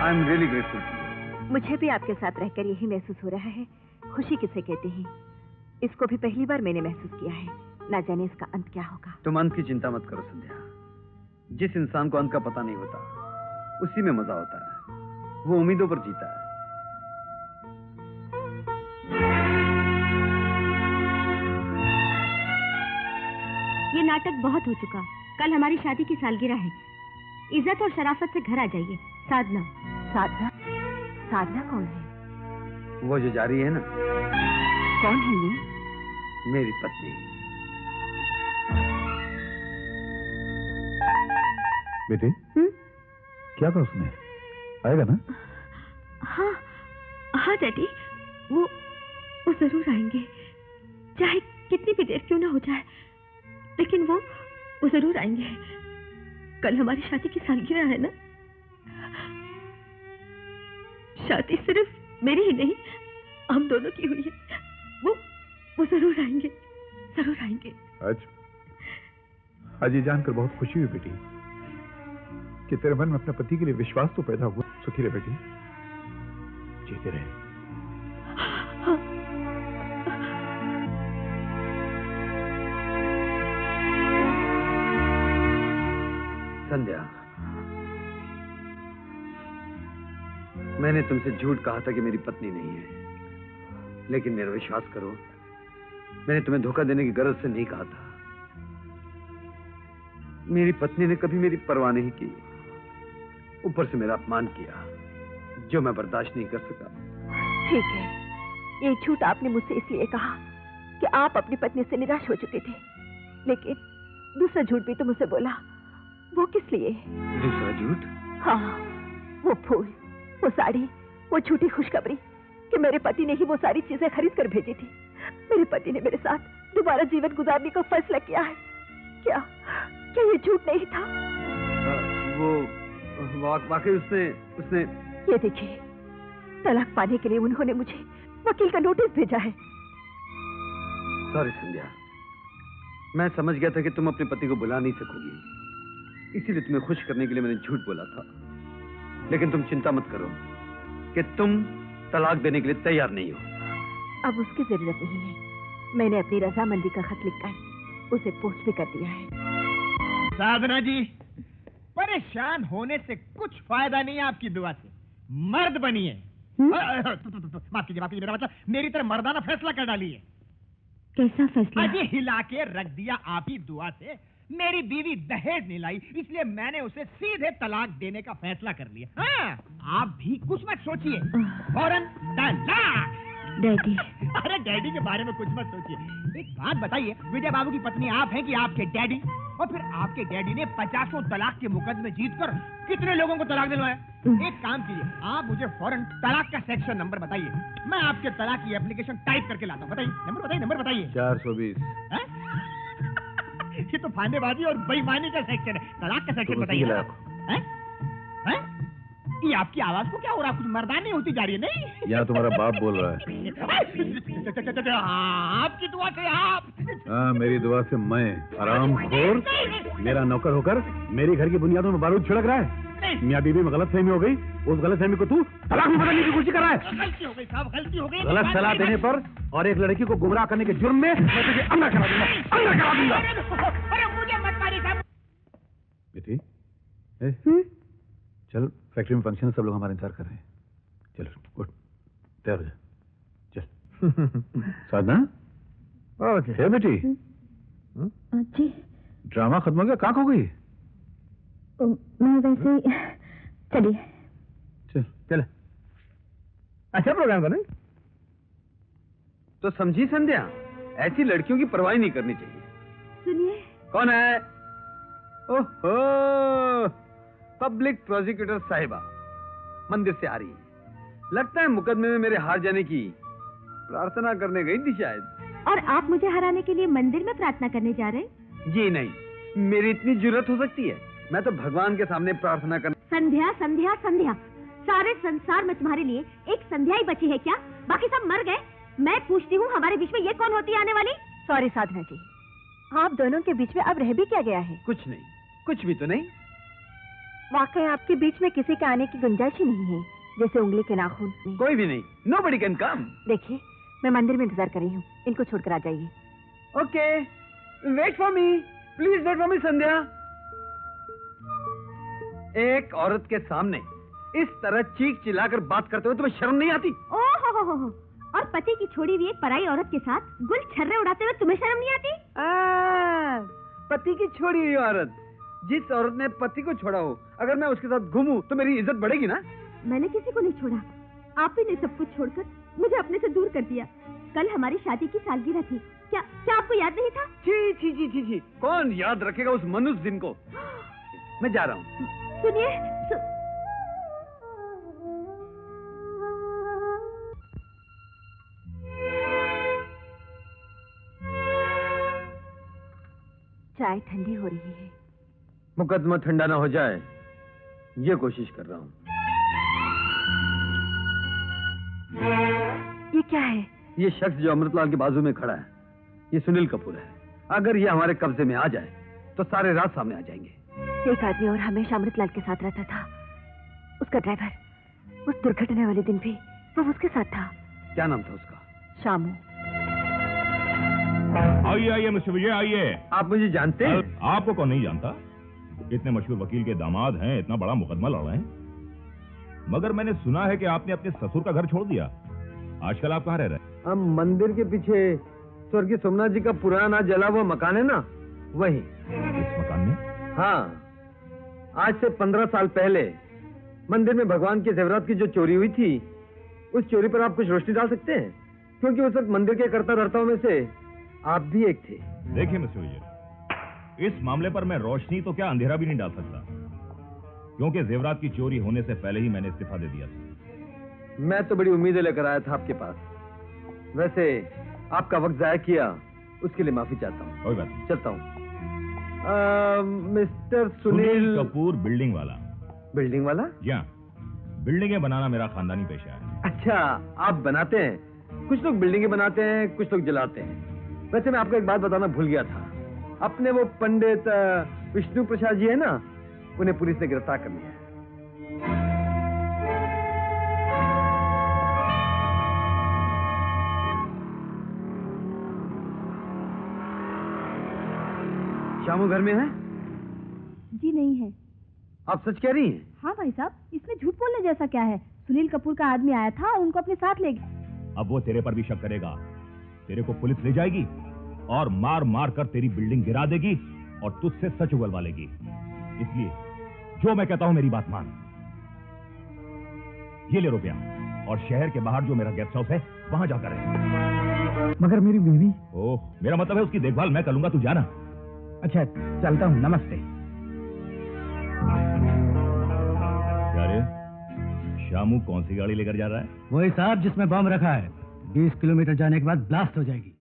I am really grateful to you. मुझे भी आपके साथ रहकर यही महसूस हो रहा है। खुशी किसे कहते हैं, इसको भी पहली बार मैंने महसूस किया है। ना जाने इसका अंत क्या होगा। तुम अंत की चिंता मत करो संध्या। जिस इंसान को अंत का पता नहीं होता, उसी में मजा होता है। वो उम्मीदों पर जीता है। ये नाटक बहुत हो चुका। कल हमारी शादी की सालगिरह है। इज्जत और शराफत से घर आ जाइए। साधना। साधना? साधना कौन है? वो जो जा रही है ना। कौन है ये? मेरी पत्नी। बेटे, क्या कहा उसने? आएगा ना? हाँ हाँ डैडी, वो जरूर आएंगे, चाहे कितनी भी देर क्यों ना हो जाए, लेकिन वो जरूर आएंगे। कल हमारी शादी की सालगिरह है ना। शादी सिर्फ मेरी ही नहीं, हम दोनों की हुई है। वो जरूर आएंगे, जरूर आएंगे। आज ये जानकर बहुत खुशी हुई बेटी कि तेरे मन में अपने पति के लिए विश्वास तो पैदा हुआ। सुखी रहे बेटी, जीते रहे। संध्या, मैंने तुमसे झूठ कहा था कि मेरी पत्नी नहीं है, लेकिन मेरा विश्वास करो, मैंने तुम्हें धोखा देने की गरज से नहीं कहा था। मेरी पत्नी ने कभी मेरी परवाह नहीं की, ऊपर से मेरा अपमान किया, जो मैं बर्दाश्त नहीं कर सका। ठीक है, ये झूठ आपने मुझसे इसलिए कहा कि आप अपनी पत्नी से निराश हो चुके थे, लेकिन दूसरा झूठ भी तो मुझसे बोला। वो किस लिए? दूसरा झूठ? हाँ, वो फूल, वो साड़ी, वो झूठी खुशखबरी कि मेरे पति ने ही वो सारी चीजें खरीद कर भेजी थी। मेरे पति ने मेरे साथ दोबारा जीवन गुजारने का फैसला किया है। क्या ये झूठ नहीं था? वो वाकई उसने ये देखिए, तलाक पाने के लिए उन्होंने मुझे वकील का नोटिस भेजा है। सॉरी संध्या, मैं समझ गया था कि तुम अपने पति को बुला नहीं सकोगी, इसीलिए तुम्हें खुश करने के लिए मैंने झूठ बोला था। लेकिन तुम चिंता मत करो कि तुम तलाक देने के लिए तैयार नहीं हो। अब उसकी जरूरत नहीं है। मैंने अपनी रजामंदी का खत लिखकर उसे पोस्ट भी कर दिया है। साधना जी, परेशान होने से कुछ फायदा नहीं है आपकी दुआ से। मर्द बनिए। माफ कीजिए मेरा मतलब मेरी तरह मर्दाना फैसला कर डालिए। कैसा फैसला? अजी हिला के रख दिया आप ही दुआ से। मेरी बीवी दहेज नहीं लाई, इसलिए मैंने उसे सीधे तलाक देने का फैसला कर लिया। हाँ, आप भी कुछ मत सोचिए, फौरन तलाक। डैडी। अरे डैडी के बारे में कुछ मत सोचिए। एक बात बताइए, विजय बाबू की पत्नी आप हैं कि आपके डैडी? और फिर आपके डैडी ने 50 तलाक के मुकदमे जीतकर कितने लोगों को तलाक दिलवाया? एक काम कीजिए, आप मुझे फौरन तलाक का सेक्शन नंबर बताइए, मैं आपके तलाक की एप्लीकेशन टाइप करके लाता हूँ। बताइए नंबर बताइए। 420। ये तो फांदेबाजी और बेईमानी का सेक्शन है। तलाक का सेक्शन बताइए। ये आपकी आवाज को क्या हो रहा है? कुछ मर्दानी होती जा रही है नहीं? यहाँ तुम्हारा बाप बोल रहा है। आपकी दुआ से आप। हाँ, मेरी दुआ से मैं हरामखोर मेरा नौकर होकर मेरी घर की बुनियादों में बारूद छिड़क रहा है। मियाँ बीबी में गलतफहमी हो गई, उस गलतफहमी को तू तलाक में बदलने की कोशिश कर रहा है। गलती हो गई साहब, गलती हो गई। गलत सलाह देने पर और एक लड़की को गुमराह करने के जुर्म में मैं तुझे अंदर करा दूंगा। अरे मुझे मत मारिए साहब। बेटी, चल, फैक्ट्री में फंक्शन है, सब लोग हमारा इंतजार कर रहे हैं। चलो उठ, तैयार हो जा, चल। साधना, ओके बेटी। जी। ड्रामा खत्म हो गया, कहाँ खो गई? मैं वैसे ही। चलिए चल। अच्छा प्रोग्राम करें तो समझी संध्या, ऐसी लड़कियों की परवाह नहीं करनी चाहिए। सुनिए। कौन है? ओहो, पब्लिक प्रोसिक्यूटर साहिबा मंदिर से आ रही है। लगता है मुकदमे में मेरे हार जाने की प्रार्थना करने गई थी शायद। और आप मुझे हराने के लिए मंदिर में प्रार्थना करने जा रहे हैं? जी नहीं, मेरी इतनी जुर्रत हो सकती है? मैं तो भगवान के सामने प्रार्थना कर। संध्या संध्या संध्या, सारे संसार में तुम्हारे लिए एक संध्या ही बची है क्या? बाकी सब मर गए। मैं पूछती हूँ, हमारे बीच में ये कौन होती है आने वाली? सॉरी साधना जी, आप दोनों के बीच में अब रह भी क्या गया है? कुछ नहीं, कुछ भी तो नहीं। वाकई आपके बीच में किसी के आने की गुंजाइश ही नहीं है, जैसे उंगली के नाखून में। कोई भी नहीं, nobody can come. देखिए, मैं मंदिर में इंतजार कर रही हूँ, इनको छोड़कर आ जाइए। Okay, wait for me. Please wait for me, संध्या। एक औरत के सामने इस तरह चीख चिल्लाकर बात करते हुए तुम्हें शर्म नहीं आती? ओहो, और पति की छोड़ी हुई एक पराई औरत के साथ गुल छर्रे उड़ाते हुए तुम्हें शर्म नहीं आती? पति की छोड़ी हुई औरत, जिस औरत ने पति को छोड़ा हो, अगर मैं उसके साथ घूमूं तो मेरी इज्जत बढ़ेगी ना? मैंने किसी को नहीं छोड़ा, आप ही ने सब कुछ छोड़कर मुझे अपने से दूर कर दिया। कल हमारी शादी की सालगिरह थी, क्या आपको याद नहीं था? छी छी छी छी छी, कौन याद रखेगा उस मनुष्य दिन को? मैं जा रहा हूँ। सुनिए, चाय ठंडी हो रही है। मुकदमा ठंडा ना हो जाए, ये कोशिश कर रहा हूँ। ये क्या है? ये शख्स जो अमृतलाल के बाजू में खड़ा है, ये सुनील कपूर है। अगर ये हमारे कब्जे में आ जाए तो सारे राज सामने आ जाएंगे। एक आदमी और हमेशा अमृतलाल के साथ रहता था, उसका ड्राइवर, उस दुर्घटना वाले दिन भी वो उसके साथ था। क्या नाम था उसका? शामू। आइए मिस्टर विजय, आइए। आप मुझे जानते हैं? आपको कौन नहीं जानता? इतने मशहूर वकील के दामाद हैं, इतना बड़ा मुकदमा लड़ रहे हैं। मगर मैंने सुना है कि आपने अपने ससुर का घर छोड़ दिया। आजकल आप कहाँ रह रहे हैं? हम मंदिर के पीछे स्वर्गीय सोमनाथ जी का पुराना जला हुआ मकान है ना, वही। इस मकान में? हाँ, आज से 15 साल पहले मंदिर में भगवान के जेवरात की जो चोरी हुई थी, उस चोरी पर आप कुछ रोशनी डाल सकते हैं? क्योंकि उस वक्त मंदिर के कर्ता धर्ताओं में से आप भी एक थे। देखिए मिस्टर विजय, इस मामले पर मैं रोशनी तो क्या अंधेरा भी नहीं डाल सकता, क्योंकि जेवरात की चोरी होने से पहले ही मैंने इस्तीफा दे दिया था। मैं तो बड़ी उम्मीदें लेकर आया था आपके पास। वैसे आपका वक्त जाया किया, उसके लिए माफी चाहता हूँ। कोई बात नहीं, चलता हूँ। मिस्टर सुनील कपूर, बिल्डिंग वाला। बिल्डिंग वाला? जी हाँ, बिल्डिंगें बनाना मेरा खानदानी पेशा है। अच्छा, आप बनाते हैं? कुछ लोग बिल्डिंगें बनाते हैं, कुछ लोग जलाते हैं। वैसे मैं आपको एक बात बताना भूल गया था। अपने वो पंडित विष्णु प्रसाद जी है ना, उन्हें पुलिस ने गिरफ्तार कर लिया। शामू घर में है? जी नहीं है। आप सच कह रही हैं? हाँ भाई साहब, इसमें झूठ बोलने जैसा क्या है? सुनील कपूर का आदमी आया था, उनको अपने साथ ले गया। अब वो तेरे पर भी शक करेगा। तेरे को पुलिस ले जाएगी और मार मार कर तेरी बिल्डिंग गिरा देगी और तुझसे सच उगलवा लेगी। इसलिए जो मैं कहता हूं मेरी बात मान। ये ले रुपया और शहर के बाहर जो मेरा गेस्ट हाउस है वहां जाकर रहे। मगर मेरी बीवी? ओह, मेरा मतलब है उसकी देखभाल मैं करूंगा, तू जाना। अच्छा, चलता हूँ, नमस्ते। क्या रे, शामू कौन सी गाड़ी लेकर जा रहा है? वही साहब जिसमें बम रखा है। 20 किलोमीटर जाने के बाद ब्लास्ट हो जाएगी।